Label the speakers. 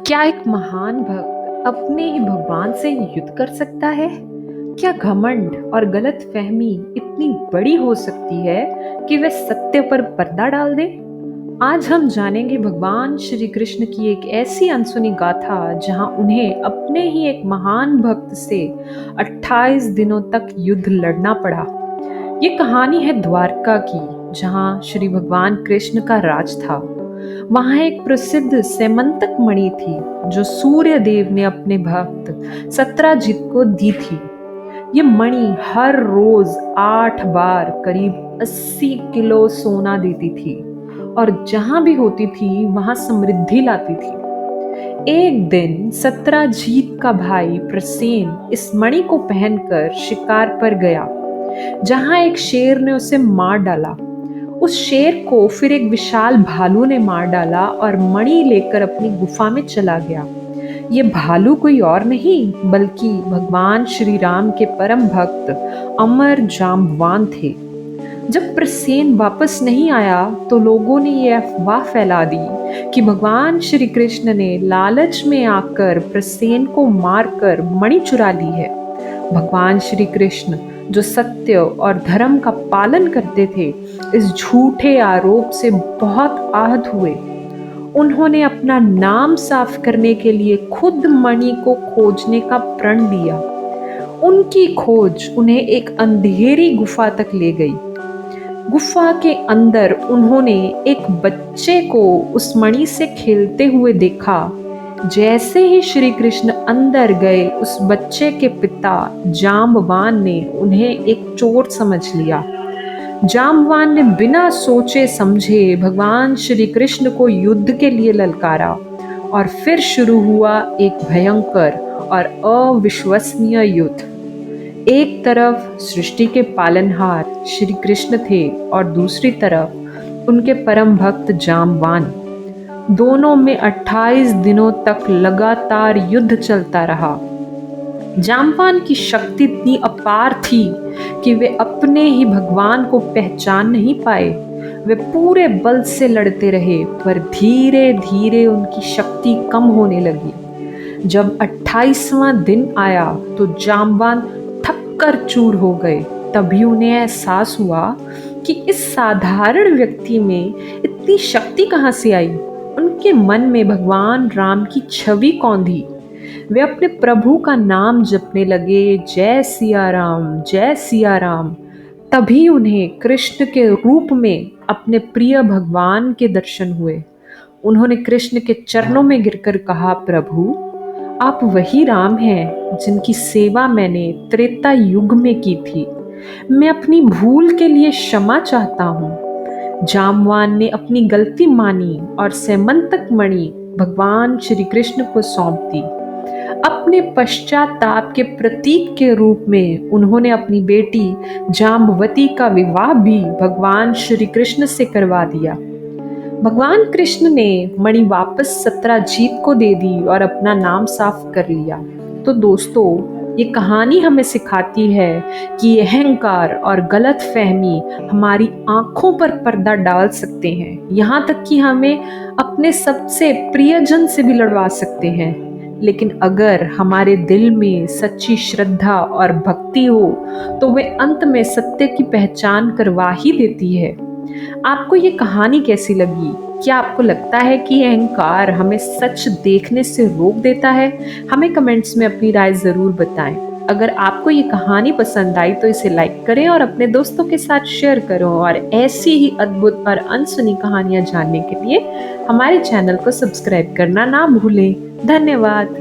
Speaker 1: क्या एक महान भक्त अपने ही भगवान से युद्ध कर सकता है? क्या घमंड और गलतफहमी इतनी बड़ी हो सकती है कि वे सत्य पर पर्दा डाल दे? आज हम जानेंगे भगवान श्री कृष्ण की एक ऐसी अनसुनी गाथा जहां उन्हें अपने ही एक महान भक्त से 28 दिनों तक युद्ध लड़ना पड़ा। ये कहानी है द्वारका की, जहां श्री भगवान कृष्ण का राज था। वहां एक प्रसिद्ध सेमंतक मणि थी जो सूर्य देव ने अपने भक्त सत्राजित को दी थी। ये मणि हर रोज 8 बार करीब 80 किलो सोना देती थी और जहां भी होती थी वहां समृद्धि लाती थी। एक दिन सत्राजीत का भाई प्रसेन इस मणि को पहनकर शिकार पर गया, जहां एक शेर ने उसे मार डाला। उस शेर को फिर एक विशाल भालू ने मार डाला और मणि लेकर अपनी गुफा में चला गया। ये भालू कोई और नहीं बल्कि भगवान श्री राम के परम भक्त अमर जाम्बवान थे। जब प्रसेन वापस नहीं आया तो लोगों ने ये अफवाह फैला दी कि भगवान श्री कृष्ण ने लालच में आकर प्रसेन को मारकर मणि चुरा ली है। भगवान श्री कृष्ण जो सत्य और धर्म का पालन करते थे, इस झूठे आरोप से बहुत आहत हुए। उन्होंने अपना नाम साफ करने के लिए खुद मणि को खोजने का प्रण लिया। उनकी खोज उन्हें एक अंधेरी गुफा तक ले गई। गुफा के अंदर उन्होंने एक बच्चे को उस मणि से खेलते हुए देखा। जैसे ही श्री कृष्ण अंदर गए, उस बच्चे के पिता जाम्बवान ने उन्हें एक चोर समझ लिया। जाम्बवान ने बिना सोचे समझे भगवान श्री कृष्ण को युद्ध के लिए ललकारा और फिर शुरू हुआ एक भयंकर और अविश्वसनीय युद्ध। एक तरफ सृष्टि के पालनहार श्री कृष्ण थे और दूसरी तरफ उनके परम भक्त जाम्बवान। दोनों में 28 दिनों तक लगातार युद्ध चलता रहा। जाम्बवान की शक्ति इतनी अपार थी कि वे अपने ही भगवान को पहचान नहीं पाए। वे पूरे बल से लड़ते रहे, पर धीरे धीरे उनकी शक्ति कम होने लगी। जब 28वां दिन आया तो जाम्बवान थक कर चूर हो गए। तभी उन्हें एहसास हुआ कि इस साधारण व्यक्ति में इतनी शक्ति कहाँ से आई। उनके मन में भगवान राम की छवि कौंधी। वे अपने प्रभु का नाम जपने लगे, जय सिया राम, जय सिया राम। तभी उन्हें कृष्ण के रूप में अपने प्रिय भगवान के दर्शन हुए। उन्होंने कृष्ण के चरणों में गिरकर कहा, प्रभु आप वही राम हैं जिनकी सेवा मैंने त्रेता युग में की थी। मैं अपनी भूल के लिए क्षमा चाहता हूँ। जाम्बवान ने अपनी गलती मानी और सेमंतक मणि भगवान श्री कृष्ण को सौंप दी। अपने पश्चाताप के प्रतीक के रूप में उन्होंने अपनी बेटी जाम्बवती का विवाह भी भगवान श्री कृष्ण से करवा दिया। भगवान कृष्ण ने मणि वापस सत्राजीत को दे दी और अपना नाम साफ कर लिया। तो दोस्तों, ये कहानी हमें सिखाती है कि अहंकार और गलत फहमी हमारी आंखों पर पर्दा डाल सकते हैं, यहाँ तक कि हमें अपने सबसे प्रियजन से भी लड़वा सकते हैं। लेकिन अगर हमारे दिल में सच्ची श्रद्धा और भक्ति हो तो वे अंत में सत्य की पहचान करवा ही देती है। आपको ये कहानी कैसी लगी? क्या आपको लगता है कि अहंकार हमें सच देखने से रोक देता है? हमें कमेंट्स में अपनी राय जरूर बताएं। अगर आपको ये कहानी पसंद आई तो इसे लाइक करें और अपने दोस्तों के साथ शेयर करो, और ऐसी ही अद्भुत और अनसुनी कहानियां जानने के लिए हमारे चैनल को सब्सक्राइब करना ना भूलें। धन्यवाद।